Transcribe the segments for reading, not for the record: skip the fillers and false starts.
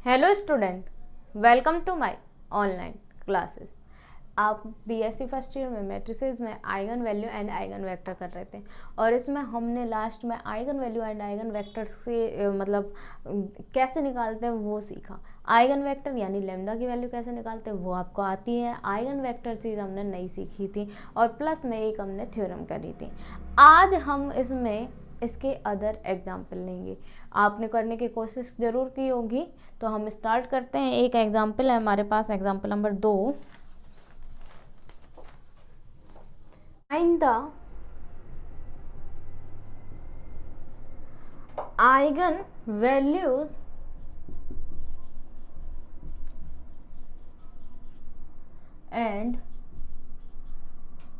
Hello student, welcome to my online classes. आप BSc first year में matrices में eigenvalue and eigenvector कर रहे थे और इसमें हमने लास्ट में eigenvalue and eigenvector से कैसे निकालते हैं वो सीखा। आइगन वेक्टर यानी लैम्डा की वैल्यू कैसे निकालते हैं वो आपको आती है। आइगन वेक्टर चीज़ हमने नई सीखी थी और प्लस में एक हमने थ्योरम करी थी। आज हम इसमें इसके अदर एग्जाम्पल लेंगे। आपने करने की कोशिश ज़रूर की होगी, तो हम स्टार्ट करते हैं। एक एग्जाम्पल है हमारे पास, example number 2। Find the eigen values and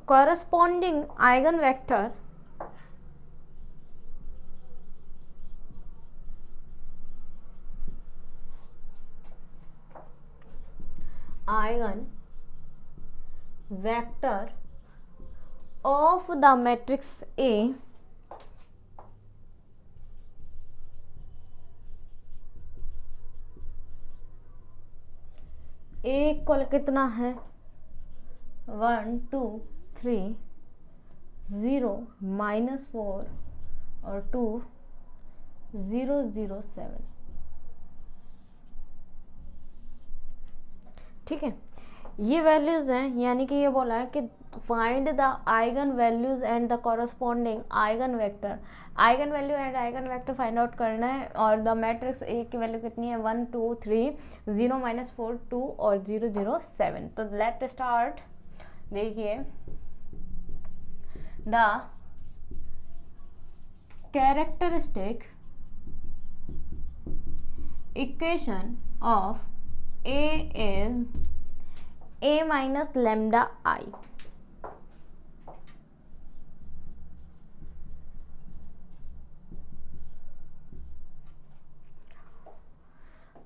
corresponding eigen vector eigen vector of the matrix A equal कितना है 1 2 3 0 -4 और 2 0 0 7। ठीक है, ये वैल्यूज हैं, यानी कि ये बोला है कि find the eigen values and the corresponding eigen vector. Eigen value and eigen vector find out करना है और द मैट्रिक्स ए की वैल्यू कितनी है 1 2 3 0 -4 2 और 0 0 7। तो लेट स्टार्ट। देखिए, the characteristic equation of A is a minus lambda I।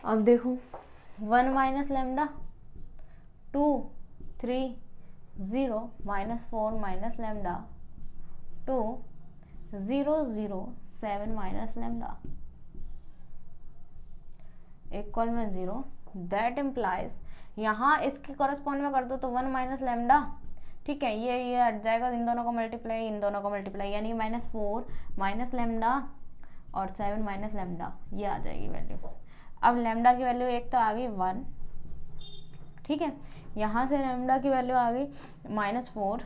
अब देखो 1 minus lambda 2 3 0 -4 minus lambda 2 0 0 7 minus lambda equal में 0। दैट इम्प्लाइज, यहाँ इसके कॉरस्पॉन्ड में कर दो तो 1 माइनस लैम्डा, ठीक है, ये हट जाएगा, इन दोनों को मल्टीप्लाई, इन दोनों को मल्टीप्लाई, यानी -4 माइनस लैम्डा और 7 माइनस लैम्डा, ये आ जाएगी वैल्यूज। अब लैम्डा की वैल्यू एक तो आ गई 1, ठीक है, यहाँ से लैम्डा की वैल्यू आ गई -4,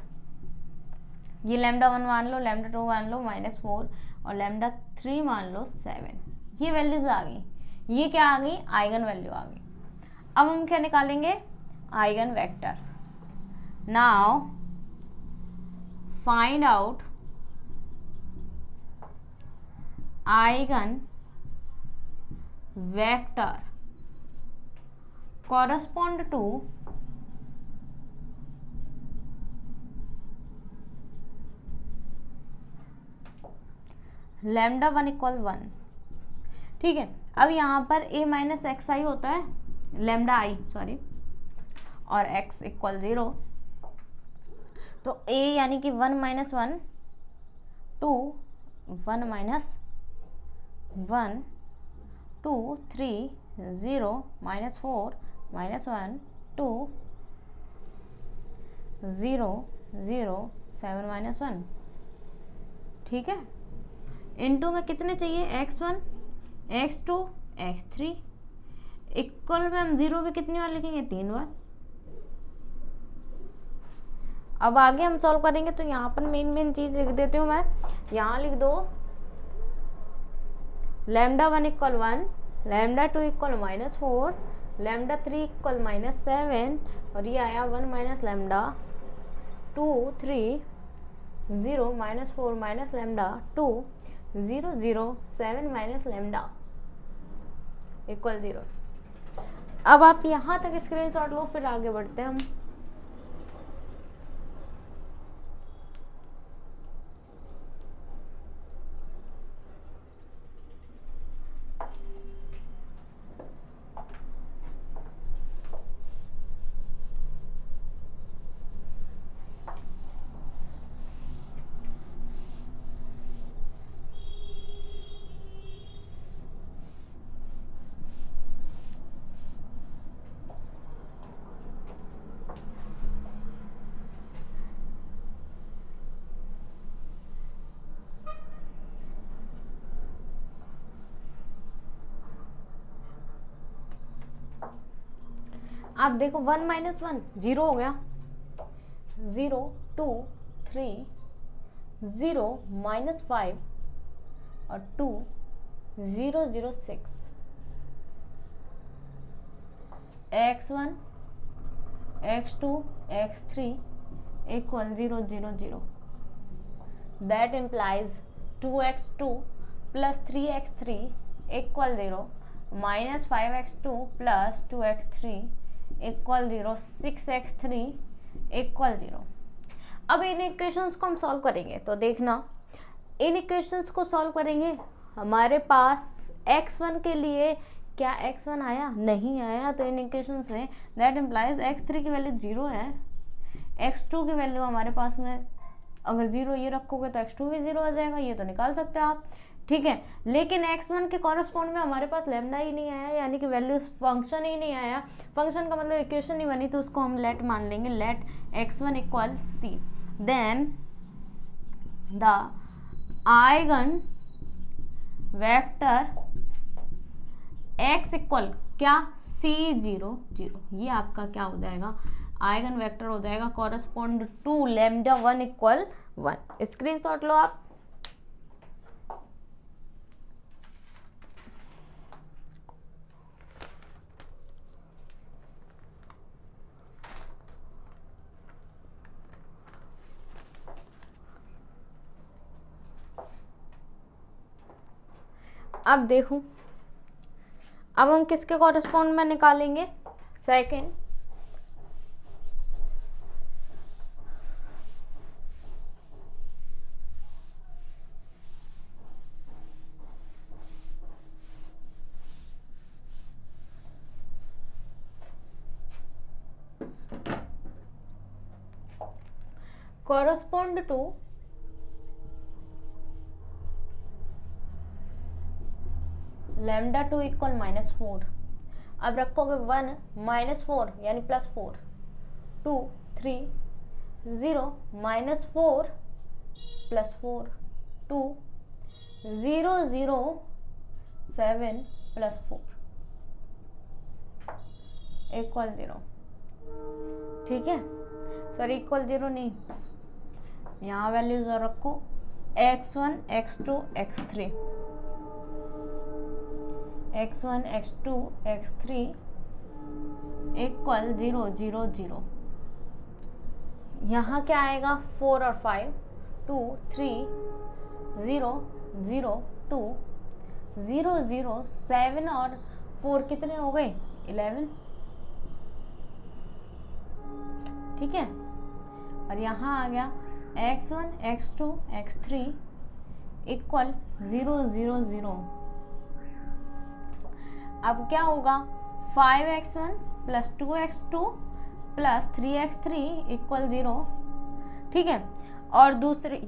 ये लैम्डा 1 मान लो, लैम्डा 2 मान लो -4 और लैम्डा 3 मान लो 7। ये वैल्यूज आ गई। ये क्या आ गई? आइगन वैल्यू आ गई। अब हम क्या निकालेंगे? Eigen vector. Now find out eigen vector correspond to lambda 1 equal 1। ठीक है, अब यहाँ पर a माइनस एक्स आई होता है, लैम्डा आई सॉरी, और x इक्वल 0, तो a यानी कि 1 माइनस 1 2 1 माइनस 1 2 3 0 -4 -1 2 0 0 7 -1। ठीक है, इनटू में कितने चाहिए? x1 x2 x3 इक्वल में हम 0 भी कितनी बार लिखेंगे? 3 बार। अब आगे हम सॉल्व करेंगे, तो यहाँ पर मेन चीज लिख देती हूँ मैं। यहाँ लिख दो lambda 1 equal 1, lambda 2 equal -4, lambda 3 equal -7 और ये आया 1 minus lambda 2 3 0 -4 minus lambda 2 0 0 7 minus lambda equal 0। अब आप यहाँ तक स्क्रीनशॉट लो, फिर आगे बढ़ते हैं हम। आप देखो 1 माइनस 1 0 हो गया, 0 2 3 0 माइनस 5 और 2 0 0 6 x1 x2 x3 equal 0 0 0. That implies 2x2 plus 3x3 equal 0 minus 5x2 plus 2x3 equal 0 6x3 equal 0. अब इन इक्वेशंस को हम सॉल्व करेंगे तो देखना, इन इक्वेशंस को सॉल्व करेंगे हमारे पास x1 के लिए क्या x1 आया, नहीं आया, तो in equation say that implies x3 की वैल्यू 0 है, x2 की वैल्यू हमारे पास में अगर 0 ये रखोगे तो x2 भी 0 आ जाएगा, ये तो निकाल सकते हो आप, ठीक है। लेकिन x1 के कॉरस्पॉन्ड में हमारे पास लैम्डा ही नहीं आया, यानी कि वैल्यू फंक्शन ही नहीं आया, फंक्शन का मतलब इक्वेशन नहीं बनी, तो उसको हम लेट मान लेंगे, let x1 equal c, then the eigenvector x equal क्या c0 0, ये आपका क्या हो जाएगा, आइगन वेक्टर हो जाएगा correspond to lambda 1 equal 1। Screenshot लो आप। अब देखो, अब हम किसके कॉरस्पॉन्ड में निकालेंगे, second, correspond to lambda 2 equal -4। अब रखोगे 1 -4 यानी +4, 2 3 0 -4 +4 2 0 0 7 +4 इक्वल 0, ठीक है। सॉरी इक्वल 0 नहीं, यहाँ वैल्यूज और रखो x1 x2 x3, x1 x2 x3 equal 0 0 0। यहाँ क्या आएगा 4 और 5 2 3 0 0 2 0 0 7 और 4 कितने हो गए 11, ठीक है। और यहाँ आ गया x1 x2 x3 इक्वल 0 0 0। अब क्या होगा 5x1 plus 2x2 plus 3x3 equal 0, ठीक है। और दूसरे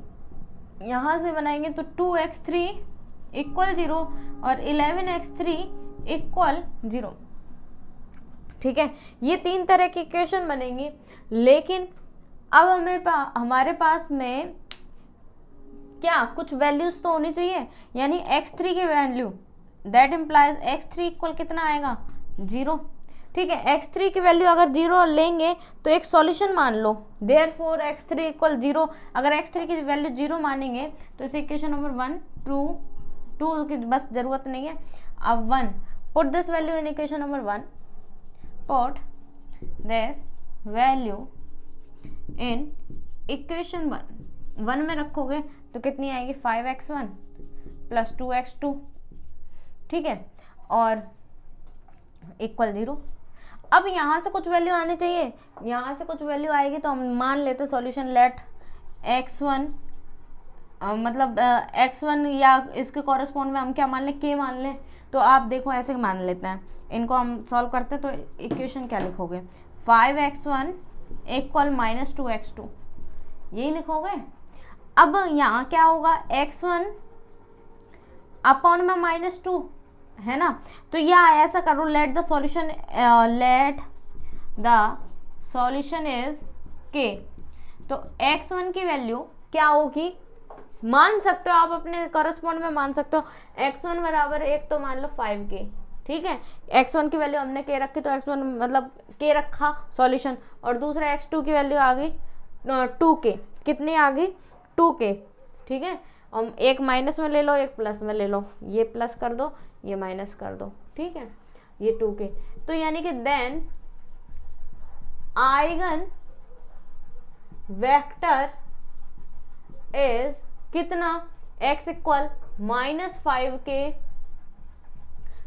यहाँ से बनाएंगे तो 2x3 इक्वल 0 और 11x3 इक्वल 0, ठीक है। ये 3 तरह की इक्वेशन बनेंगी, लेकिन अब हमारे पास में क्या कुछ वैल्यूज तो होनी चाहिए, यानी x3 की value, that implies x3 equal कितना आएगा 0, ठीक है। x3 की वैल्यू अगर 0 लेंगे तो एक सॉल्यूशन मान लो, देयरफॉर x3 इक्वल 0, अगर x3 की वैल्यू 0 मानेंगे तो इसे इक्वेशन नंबर 1 2 की बस जरूरत नहीं है। अब 1 put this value in equation number 1, put this value in equation 1 में रखोगे तो कितनी आएगी 5x1 प्लस 2x2, ठीक है, और इक्वल 0। अब यहाँ से कुछ वैल्यू आनी चाहिए, यहाँ से कुछ वैल्यू आएगी तो हम मान लेते सॉल्यूशन लेट x1 मतलब x1 या इसके कॉरस्पॉन्ड में हम क्या मान लें, k मान लें। तो आप देखो ऐसे मान लेते हैं, इनको हम सॉल्व करते तो इक्वेशन क्या लिखोगे 5x1 इक्वल -2x2, यही लिखोगे। अब यहाँ क्या होगा x1 अपॉन में -2 है ना, तो या ऐसा करो let the solution is k, तो x1 की वैल्यू क्या होगी मान सकते हो आप, अपने करस्पॉन्ड में मान सकते हो x1 बराबर एक तो मान लो 5k, ठीक है, x1 की वैल्यू हमने k रखी तो x1 मतलब k रखा सॉल्यूशन, और दूसरा x2 की वैल्यू आ गई 2k, कितनी आ गई 2k, ठीक है। एक माइनस में ले लो, एक प्लस में ले लो, ये प्लस कर दो, ये माइनस कर दो, ठीक है, ये 2k। तो यानी कि देन आइगन वेक्टर इज कितना, x इक्वल -5k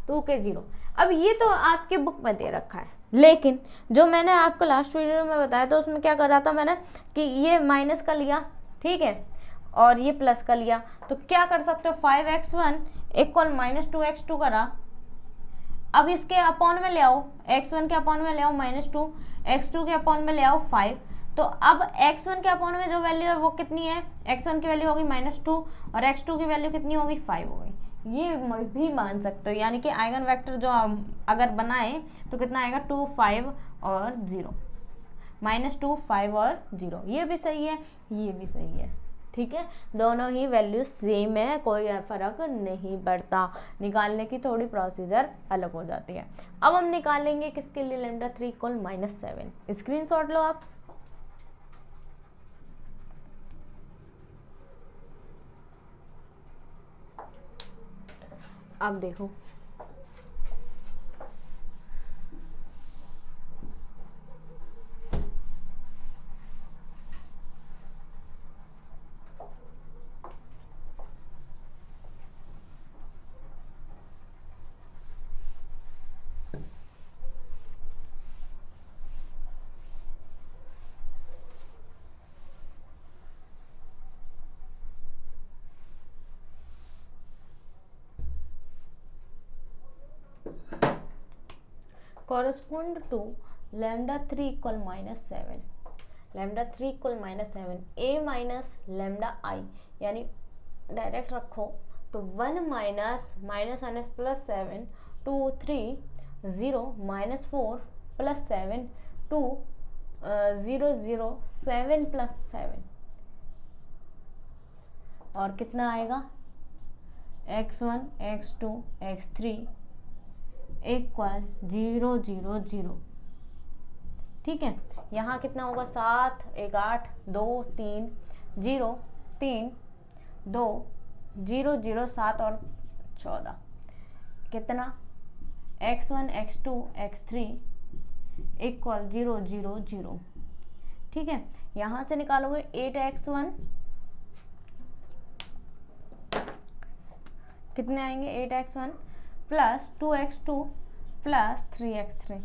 2k 0। अब ये तो आपके बुक में दे रखा है, लेकिन जो मैंने आपको लास्ट वीडियो में बताया था उसमें क्या कर रहा था मैंने कि ये माइनस का लिया, ठीक है, और ये प्लस का लिया, तो क्या कर सकते हो 5x1 इक्वल -2x2 करा। अब इसके अपॉन में ले आओ, x1 के अपॉन में ले आओ -2, x2 के अपॉन में ले आओ 5। तो अब x1 के अपॉन में जो वैल्यू है वो कितनी है, x1 की वैल्यू होगी -2 और x2 की वैल्यू कितनी होगी 5 हो गई। ये भी मान सकते हो, यानी कि आइगन वेक्टर जो अगर बनाए तो कितना आएगा 2 5 और 0, -2 5 और 0, ये भी सही है, ये भी सही है, ठीक है, दोनों ही वैल्यू सेम है, कोई फर्क नहीं पड़ता। निकालने की थोड़ी प्रोसीजर अलग हो जाती है। अब हम निकालेंगे किसके लिए, λ3 इक्वल -7। स्क्रीनशॉट लो आप। अब देखो correspond to λ3 equal -7, λ3 equal -7 a minus lambda I, यानी डायरेक्ट रखो तो 1 माइनस प्लस 7 2 3 0 -4 प्लस 7 2 0 0 7 प्लस 7, और कितना आएगा x1 x2 x3 इक्वल 0 0 0, ठीक है। यहाँ कितना होगा 7 1 8 2 3 0 3 2 0 0 7 और 14, कितना x1 x2 x3 इक्वल 0 0 0, ठीक है। यहाँ से निकालोगे 8x1, कितने आएंगे 8x1 plus 2x2 plus 3x3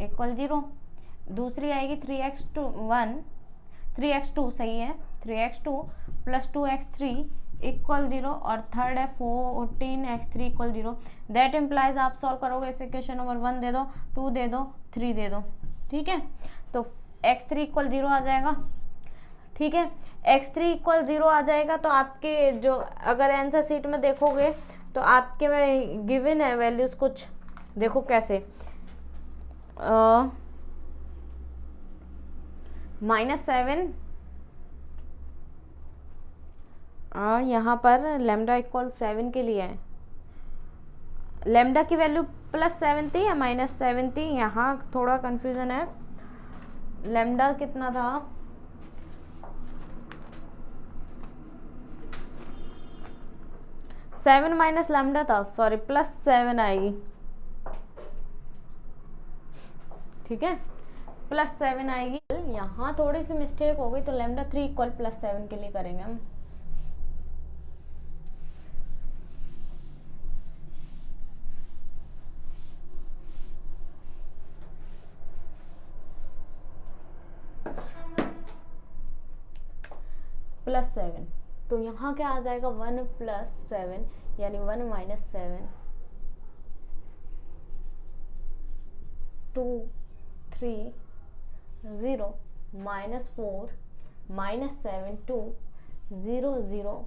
equal 0। दूसरी आएगी 3x2 सही है, 3x2 प्लस 2x3 इक्वल 0, और थर्ड है 14x3 इक्वल 0। दैट इम्प्लाइज आप सॉल्व करोगे इसे, क्वेश्चन नंबर 1 दे दो, 2 दे दो, 3 दे दो, ठीक है। तो x3 इक्वल 0 आ जाएगा, ठीक है, x3 इक्वल 0 आ जाएगा। तो आपके जो अगर आंसर शीट में देखोगे तो आपके में गिवन है वैल्यूज कुछ, देखो कैसे -7, यहाँ पर लैम्डा इक्वल 7 के लिए है, लैम्डा की वैल्यू +7 थी या -7 थी, यहाँ थोड़ा कंफ्यूजन है। लैम्डा कितना था, सेवन माइनस लैम्डा था, सॉरी +7 आएगी, ठीक है, +7 आएगी। यहाँ थोड़ी सी मिस्टेक हो गई, तो λ3 इक्वल +7 के लिए करेंगे हम। +7, तो यहाँ क्या आ जाएगा 1 + 7, यानी 1 - 7 2 3 0 -4 -7 2 0 0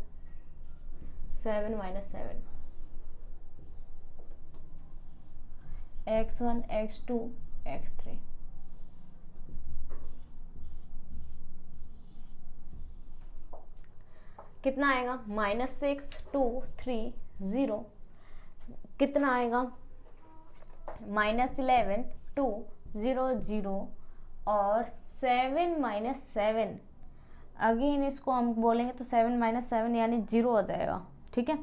7 -7 x1 x2 x3, कितना आएगा -6 2 3 0, कितना आएगा -11 2 0 0 और 7 -7 अगेन इसको हम बोलेंगे तो 7 -7 यानी 0 हो जाएगा। ठीक है,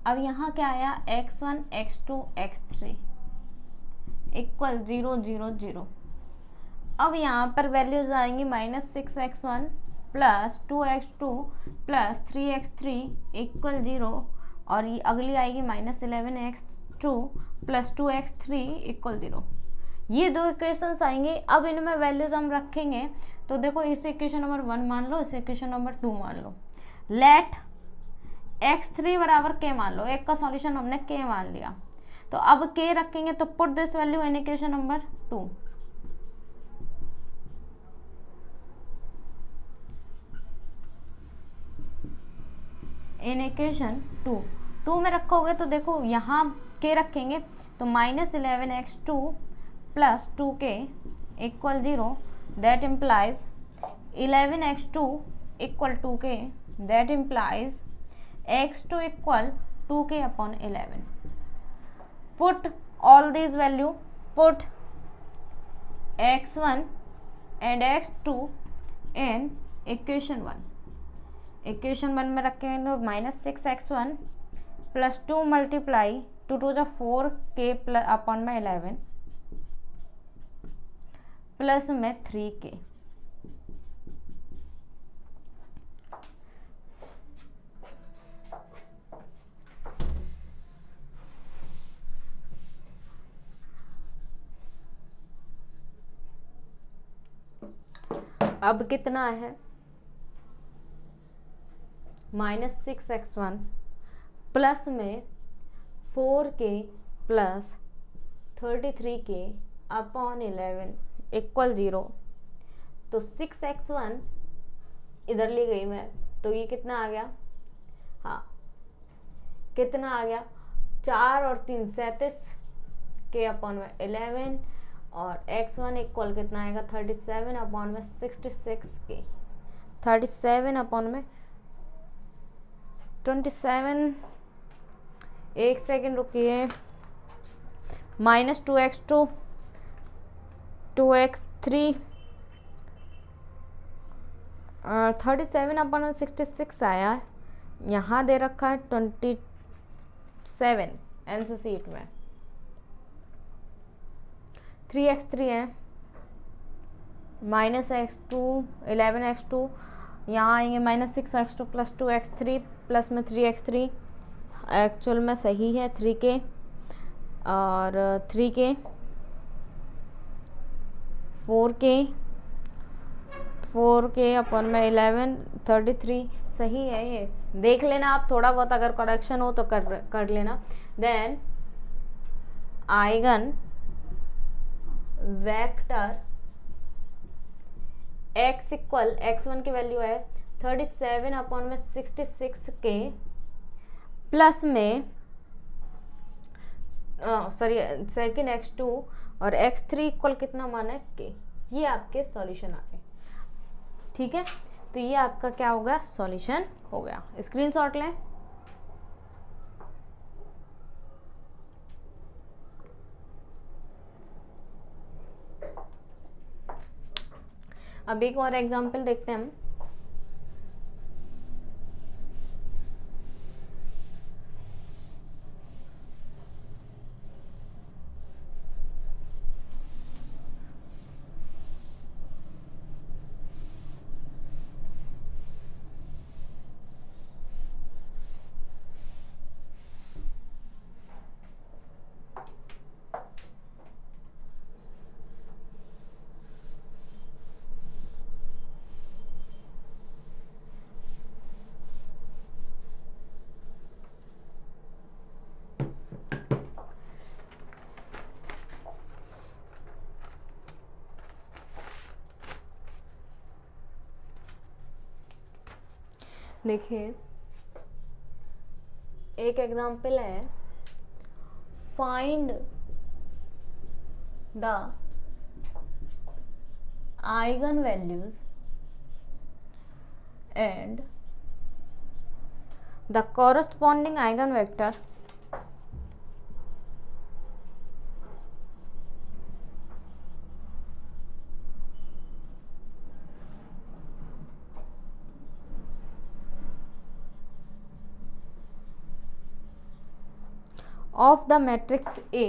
अब यहाँ क्या आया x1 x2 x3 इक्वल 0 0 0। अब यहाँ पर वैल्यूज आएंगी -6x1 plus 2x2 plus 3x3 equal 0 और ये अगली आएगी -11x2 प्लस 2x3 इक्वल 0। ये दो इक्वेशंस आएंगे। अब इनमें वैल्यूज हम रखेंगे तो देखो इसे इक्वेशन नंबर 1 मान लो, इसे इक्वेशन नंबर 2 मान लो। लेट x3 बराबर k मान लो, एक का सॉल्यूशन हमने k मान लिया, तो अब k रखेंगे तो put this value in equation number 2। In equation 2 में रखोगे तो देखो यहाँ k रखेंगे तो -11x2 plus 2k equal 0, that implies 11x2 equal 2k, that implies x2 equal 2k upon 11। Put all these value, put x1 and x2 in equation 1। Equation 1 में रखेंगे तो -6x1 plus 2 multiply 2 to the 4k plus upon में 11 plus में 3k। अब कितना है -6x1 plus में 4k plus 33k upon 11 equal 0। तो 6x1 इधर ले गई मैं तो ये कितना आ गया, हाँ कितना आ गया 4 और 3 37 के अपॉन में 11 और x1 इक्वल कितना आएगा 37 अपॉन में 66 के, 37 अपॉन में 27, एक सेकेंड रुकिए, -2x2 2x3 37 अपॉन में 66 आया, यहाँ दे रखा है 27 आंसर शीट में। 3x3 है -x2 11x2, यहाँ आएंगे -6x2 प्लस 2x3 प्लस में 3x3, एक्चुअल में सही है 3k और 3k 4k अपॉन में 11 33 सही है। ये देख लेना आप, थोड़ा बहुत अगर करेक्शन हो तो कर लेना। Then eigenvector x equal x1 की वैल्यू है 37 अपॉन में 66k प्लस में सॉरी सेकेंड x2 और x3 इक्वल कितना माना है k। ये आपके सॉल्यूशन आ गए। ठीक है, तो ये आपका क्या होगा सॉल्यूशन हो गया। स्क्रीनशॉट लें। अब एक और एग्जांपल देखते हैं हम। देखिए एक एग्जांपल है, find the eigen values and the corresponding eigen vector of the matrix A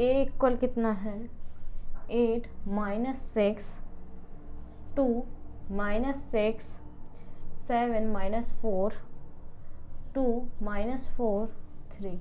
equal कितना है 8 माइनस 6 2 माइनस 6 7 माइनस 4 2 माइनस 4 3।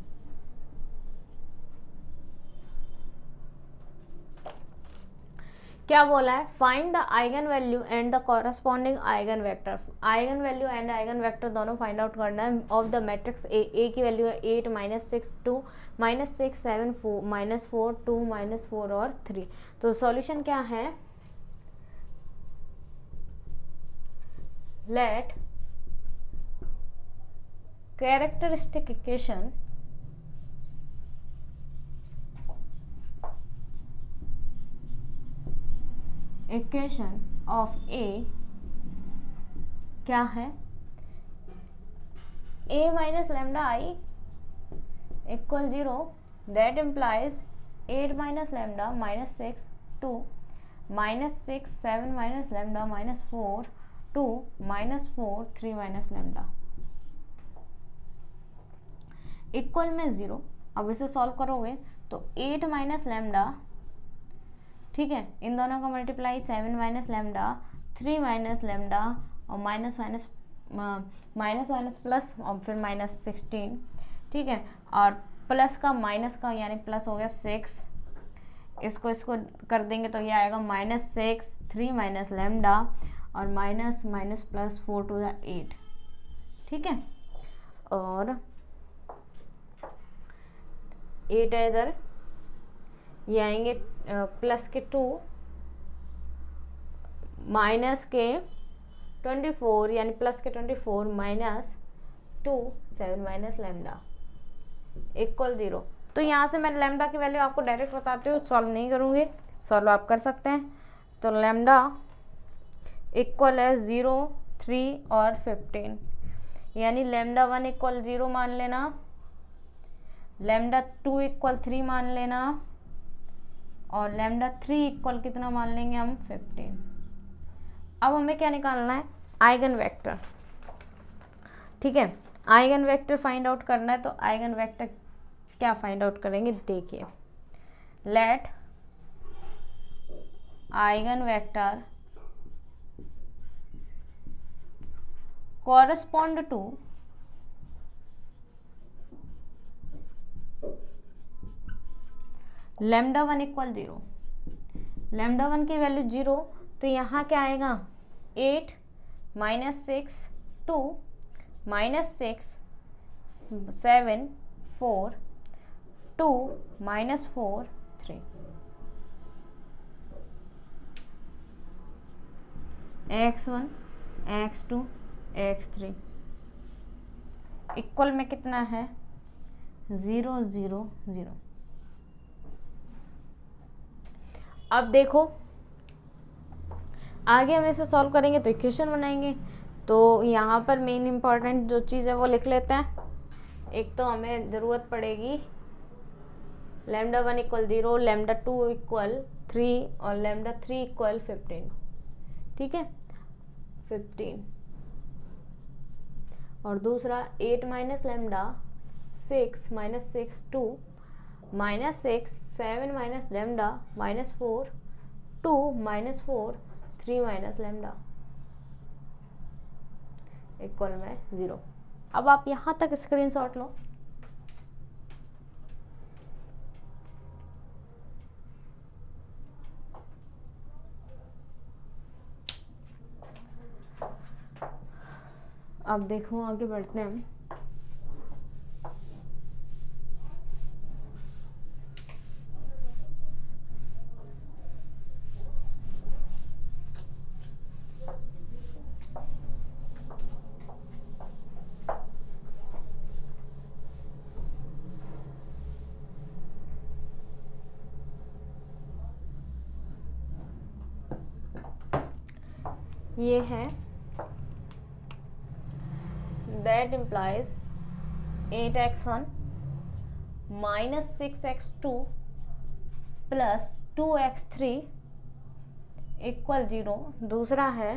क्या बोला है? Find the eigen value and the corresponding eigen vector. Eigen value and eigen vector दोनों find out करना है of the matrix A की value है 8 माइनस 6 2 माइनस 6 7 4 माइनस 4 2 माइनस 4 और 3। तो सॉल्यूशन क्या है? लेट कैरेक्टरिस्टिक इक्वेशन ऑफ ए क्या है? a minus lambda I equal 0 that implies 8 minus lambda minus 6 2 minus 6 7 minus lambda minus 4 2 minus 4 3 minus lambda equal में 0। अब इसे सॉल्व करोगे तो 8 माइनस लैम्डा, ठीक है, इन दोनों का multiply 7 minus lambda 3 minus lambda और माइनस माइनस प्लस और फिर माइनस 16, ठीक है, और प्लस का माइनस का यानी प्लस हो गया 6, इसको कर देंगे तो ये आएगा माइनस 6 3 माइनस लैम्डा और minus minus plus 4 to the 8, ठीक है, और 8 है इधर, ये आएंगे प्लस के 2 माइनस के 24 यानी प्लस के 24 माइनस 2 7 माइनस लैम्डा इक्वल 0। तो यहाँ से मैं लैम्डा की वैल्यू आपको डायरेक्ट बताती हूँ, सॉल्व नहीं करूँगी, सॉल्व आप कर सकते हैं। तो लैम्डा इक्वल है 0 3 और 15, यानी लैम्डा 1 इक्वल 0 मान लेना, लैम्डा 2 इक्वल 3 मान लेना और लैम्डा 3 इक्वल कितना मान लेंगे हम 15। अब हमें क्या निकालना है? आइगन वेक्टर, ठीक है, आइगन वेक्टर फाइंड आउट करना है। तो आइगन वेक्टर क्या फाइंड आउट करेंगे? देखिए, let eigenvector correspond to lambda 1 equal 0। Lambda 1 की वैल्यू 0, तो यहाँ क्या आएगा? 8 minus 6 2 minus 6 7 4 2 minus 4 3। x1 x2 x3 equal में कितना है? 0 0 0। अब देखो आगे हम इसे सॉल्व करेंगे तो इक्वेशन बनाएंगे। तो यहाँ पर मेन इम्पॉर्टेंट जो चीज़ है वो लिख लेते हैं। एक तो हमें ज़रूरत पड़ेगी लैम्डा 1 इक्वल 0, लैम्डा 2 इक्वल 3 और लैम्डा 3 इक्वल 15, ठीक है, 15। और दूसरा 8 minus lambda 6 minus 6 2 minus 6 7 minus lambda minus 4 2 minus 4 3 minus lambda equal में 0। अब आप यहाँ तक स्क्रीनशॉट लो। अब देखो आगे बढ़ते हैं। ये है, that implies 8x1 minus 6x2 plus 2x3 equal 0। दूसरा है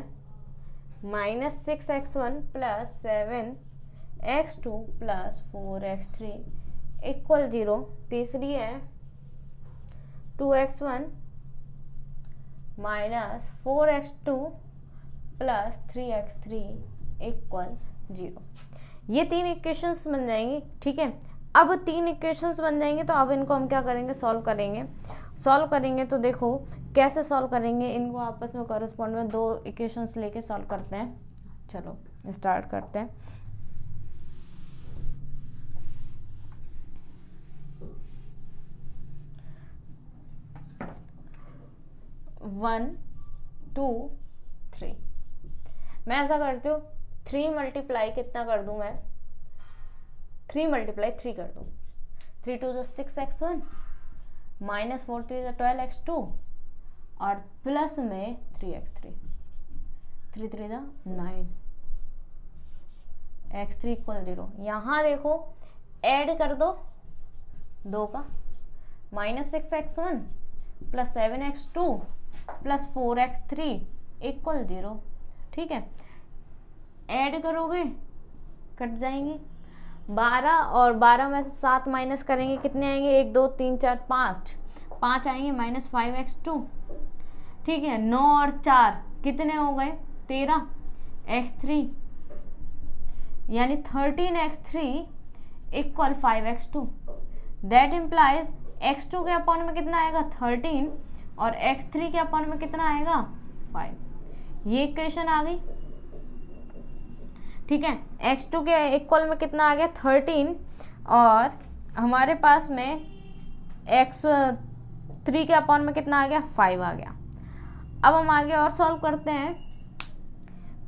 minus 6x1 plus 7x2 plus 4x3 equal 0। तीसरी है 2x1 minus 4x2 plus 3x3 equal 0। ये 3 इक्वेशंस बन जाएंगी, ठीक है। अब 3 इक्वेशंस बन जाएंगे तो अब इनको हम क्या करेंगे, सॉल्व करेंगे। सॉल्व करेंगे तो देखो कैसे सॉल्व करेंगे, इनको आपस में कॉरेस्पॉन्ड में 2 इक्वेशंस लेके सॉल्व करते हैं। चलो स्टार्ट करते हैं। वन 2 3 मैं ऐसा करती हूँ, 3 मल्टीप्लाई कितना कर दूं मैं, 3 मल्टीप्लाई 3 कर दूं। 3 2 6x1 माइनस 4 3 12x2 और प्लस में 3x3, 3 3 9 x3 इक्वल 0। यहाँ देखो ऐड कर दो 2 का, minus 6x1 plus 7x2 plus 4x3 equal 0, ठीक है। ऐड करोगे कट जाएंगी, 12 और 12 में से 7 माइनस करेंगे, कितने आएंगे, 1 2 3 4 5 आएंगे, माइनस 5x2, ठीक है। 9 और 4 कितने हो गए, 13x3 यानी 13x3 equal 5x2। That implies x2 के अपॉन में कितना आएगा 13 और x3 के अपॉन में कितना आएगा 5। ये इक्वेशन आ गई, ठीक है। x2 के इक्वल में कितना आ गया 13 और हमारे पास में x3 के अपॉन में कितना आ गया 5 आ गया। अब हम आगे और सॉल्व करते हैं,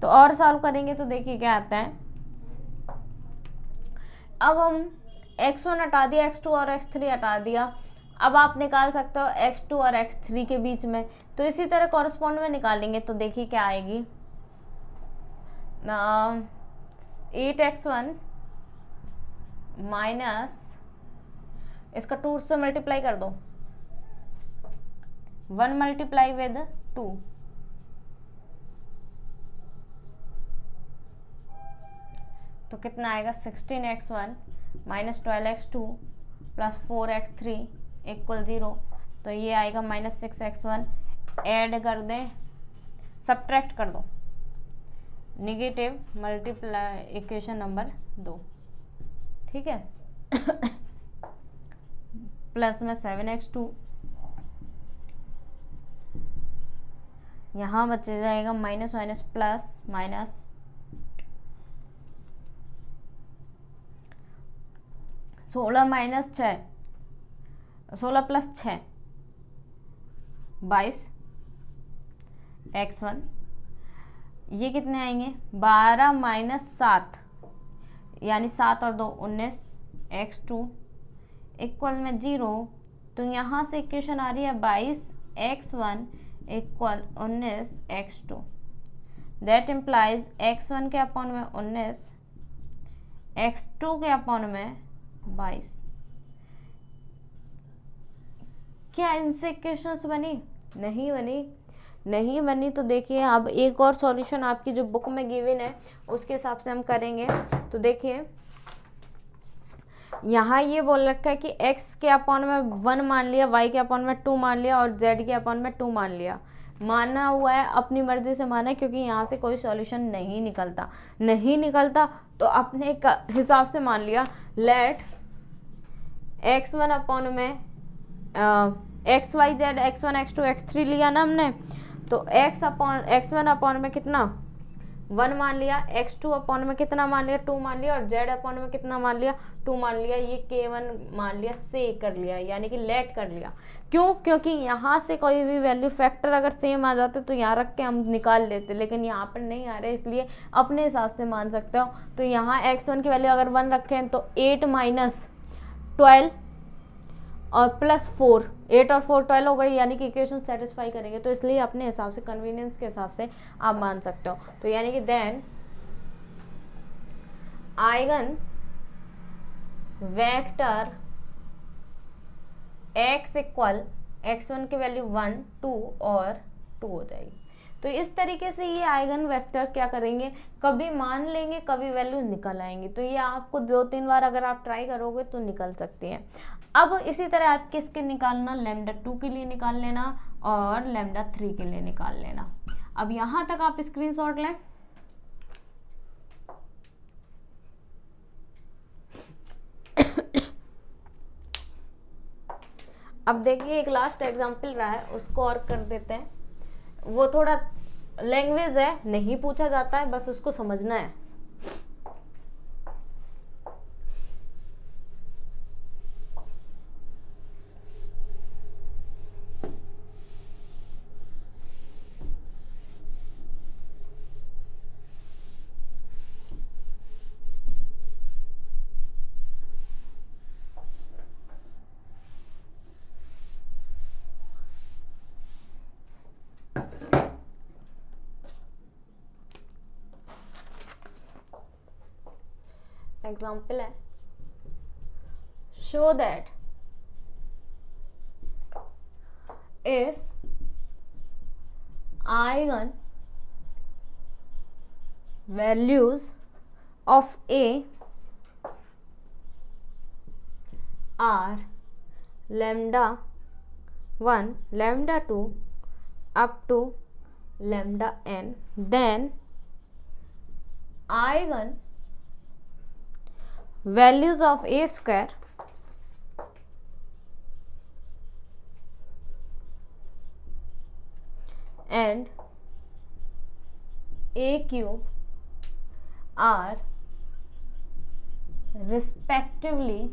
तो और सॉल्व करेंगे तो देखिए क्या आता है। अब हम x1 हटा दिया, x2 और x3 हटा दिया। अब आप निकाल सकते हो x2 और x3 के बीच में, तो इसी तरह कॉरेस्पॉन्ड में निकालेंगे तो देखिए क्या आएगी। 8x1 माइनस इसका 2 से मल्टीप्लाई कर दो, 1 मल्टीप्लाई विद 2, तो कितना आएगा 16x1 minus 12x2 plus 4x3 equal 0। तो ये आएगा माइनस 6x1, ऐड कर दें, सब्ट्रैक्ट कर दो, निगेटिव मल्टीप्लाई इक्वेशन नंबर 2, ठीक है। प्लस में 7x2, यहाँ बचे जाएगा माइनस माइनस प्लस माइनस, सोलह माइनस 6, 16 प्लस 6 22 x1, ये कितने आएंगे 12 माइनस 7 यानी 7 और 2 19 x2 इक्वल में 0। तो यहाँ से इक्वेशन आ रही है 22 x1 equal 19 x2। That implies x1 के अपॉन में 19, x2 के अपॉन में 22। क्या इनसे इक्वेशंस बनी, नहीं बनी। तो देखिए अब एक और सॉल्यूशन आपकी जो बुक में गिवन है उसके हिसाब से हम करेंगे। तो देखिए यहाँ ये बोल रखा है कि x के अपॉन में 1 मान लिया, y के अपॉन में 2 मान लिया और z के अपॉन में 2 मान लिया। माना हुआ है, अपनी मर्जी से माना है, क्योंकि यहाँ से कोई सॉल्यूशन नहीं निकलता तो अपने हिसाब से मान लिया। लेट x1 अपॉन में x y z x1 x2 x3 लिया ना हमने, तो x1 अपॉन में कितना 1 मान लिया, x2 अपॉन में कितना मान लिया 2 मान लिया और z अपॉन में कितना मान लिया 2 मान लिया। ये k1 मान लिया, से कर लिया, यानी कि लेट कर लिया। क्यों? क्योंकि यहाँ से कोई भी वैल्यू फैक्टर अगर सेम आ जाते तो यहाँ रख के हम निकाल लेते, लेकिन यहाँ पर नहीं आ रहे, इसलिए अपने हिसाब से मान सकते हो। तो यहाँ x1 की वैल्यू अगर 1 रखें तो 8 माइनस 12 और +4, 8 और 4 12 हो गई, यानी कि इक्वेशन सेटिस्फाई करेंगे। तो इसलिए अपने हिसाब से, कन्वीनियंस के हिसाब से आप मान सकते हो। तो यानी कि then eigenvector x equal x1 की वैल्यू 1 2 और 2 हो जाएगी। तो इस तरीके से ये आइगन वेक्टर क्या करेंगे, कभी मान लेंगे, कभी वैल्यू निकल आएंगी। तो ये आपको 2-3 बार अगर आप ट्राई करोगे तो निकल सकती है। अब इसी तरह आप किसके निकालना, λ2 के लिए निकाल लेना और λ3 के लिए निकाल लेना। अब यहां तक आप स्क्रीनशॉट लें। अब देखिए एक लास्ट एग्जाम्पल रहा है, उसको और कर देते हैं। वो थोड़ा लैंग्वेज है, नहीं पूछा जाता है, बस उसको समझना है। एग्जाम्पल है, show that if eigen values of A are λ1 λ2 up to λn, then eigen values of A square and A cube are respectively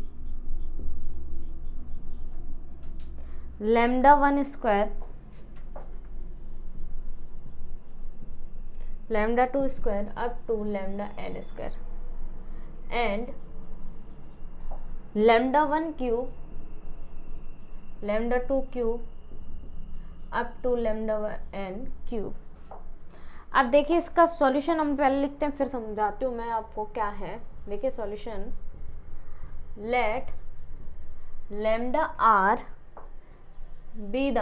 λ1 square, λ2 square up to λn square and λ1 cube, λ2 cube up to λn cube। अब देखिए इसका solution हम पहले लिखते हैं, फिर समझाती हूँ मैं आपको क्या है। देखिए solution, let lambda r be the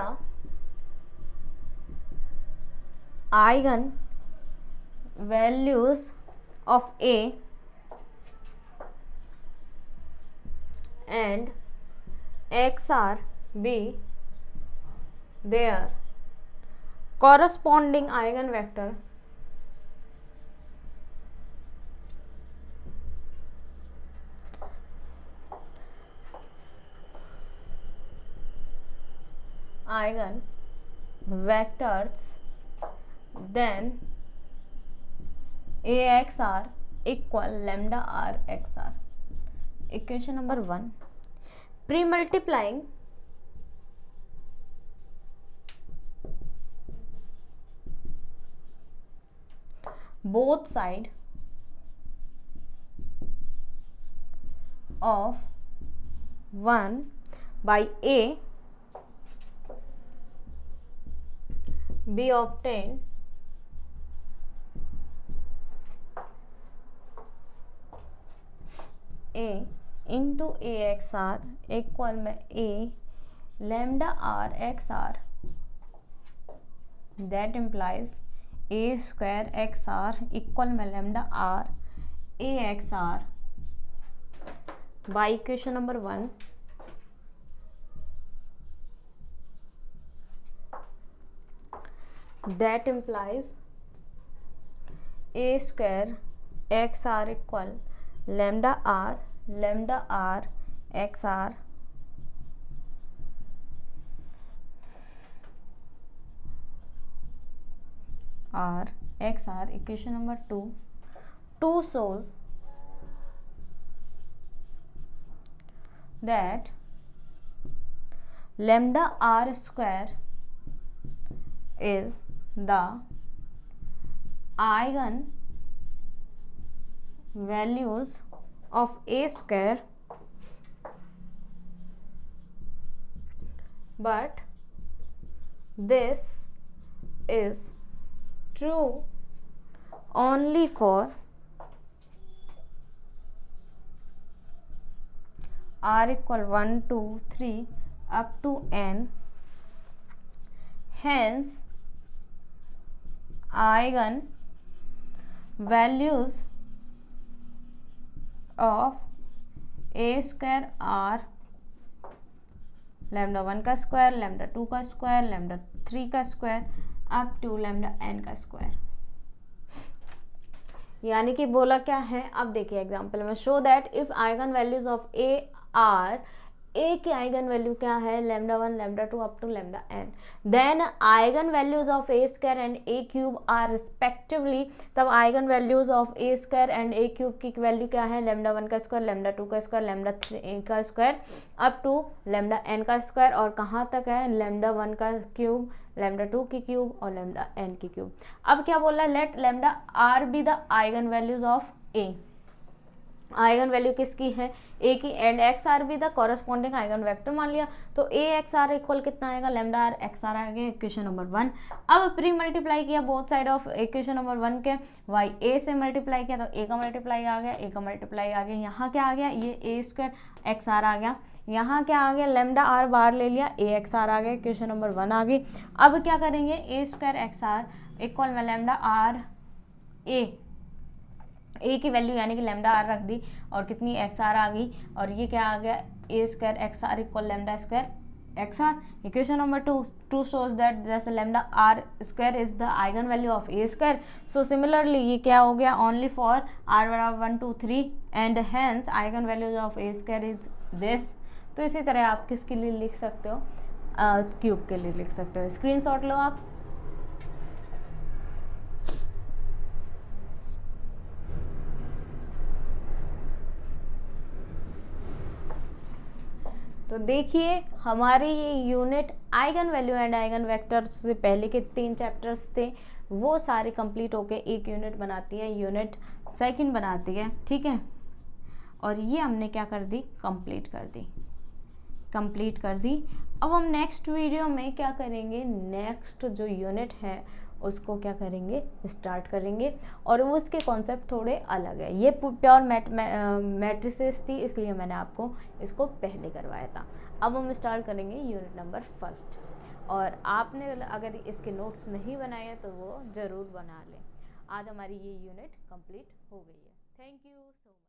eigen values of A and x r be their corresponding eigenvector eigenvectors, then AXR equal lambda R XR। Equation number 1, pre-multiplying both side of 1 by A, we obtain A into AXR equal में A lambda R XR, that implies A square XR equal में lambda R A XR by equation number 1। that implies A square XR equal lambda R XR R XR। equation number 2 shows that lambda R square is the eigen values of A square but this is true only for r equal 1 2 3 up to n. Hence eigen values of a square r lambda 1 का square, lambda 2 का square, lambda 3 का square up to lambda n का square. यानी कि बोला क्या है, अब देखिए एग्जांपल में, show that if eigen values of A are, A की आइगन वैल्यू क्या है, lambda 1 lambda 2 up to lambda n, then eigen values of A square and A cube are respectively, तब eigen values of A square and A cube की value क्या है, lambda 1 का square, lambda 2 का square, lambda 3 का square up to lambda n का square, और कहाँ तक है, लैम्डा 1 का क्यूब, लैम्डा 2 की क्यूब और लैम्डा n की क्यूब। अब क्या बोल रहा है, let lambda r be the eigen values of A, eigenvalue किसकी है, ए की, एंड एक्स आर भी द कॉरेस्पॉन्डिंग आइगन वेक्टर मान लिया, तो ए एक्स आर इक्वल कितना आएगा, लैम्डा आर एक्स आर आ गया इक्वेशन नंबर 1। अब प्री मल्टीप्लाई किया both side of equation number 1 के, वाई ए से मल्टीप्लाई किया तो ए का मल्टीप्लाई आ गया, ए का मल्टीप्लाई आ गया, यहाँ क्या आ गया, ये ए स्क्वायर एक्स आर आ गया, यहाँ क्या आ गया, लैम्डा आर बाहर ले लिया, ए एक्स आर आ गया, इक्वेशन नंबर 1 आ गई। अब क्या करेंगे, ए स्क्वायर एक्स आर इक्वल में लैम्डा आर ए की वैल्यू यानी कि लैम्डा आर रख दी, और कितनी एक्स आर आ गई, और ये क्या आ गया, A square x r equal lambda square x r. Equation number 2 shows that जैसे lambda r square is the eigen value of A square, so similarly ये क्या हो गया, ओनली फॉर आर बराबर 1 2 3 and hence eigen values of A square is this. तो इसी तरह आप किसके लिए लिख सकते हो, क्यूब के लिए लिख सकते हो। स्क्रीनशॉट लो आप। तो देखिए हमारे ये unit eigen value and eigenvector से पहले के 3 चैप्टर्स थे, वो सारे कंप्लीट होके एक यूनिट बनाती है, यूनिट सेकंड बनाती है, ठीक है। और ये हमने क्या कर दी, कंप्लीट कर दी। अब हम नेक्स्ट वीडियो में क्या करेंगे, नेक्स्ट जो यूनिट है उसको क्या करेंगे, स्टार्ट करेंगे, और वो उसके कॉन्सेप्ट थोड़े अलग है। ये प्योर मैट्रिसेस थी, इसलिए मैंने आपको इसको पहले करवाया था। अब हम स्टार्ट करेंगे यूनिट नंबर 1, और आपने अगर इसके नोट्स नहीं बनाए हैं तो वो ज़रूर बना लें। आज हमारी ये यूनिट कंप्लीट हो गई है। Thank you so much.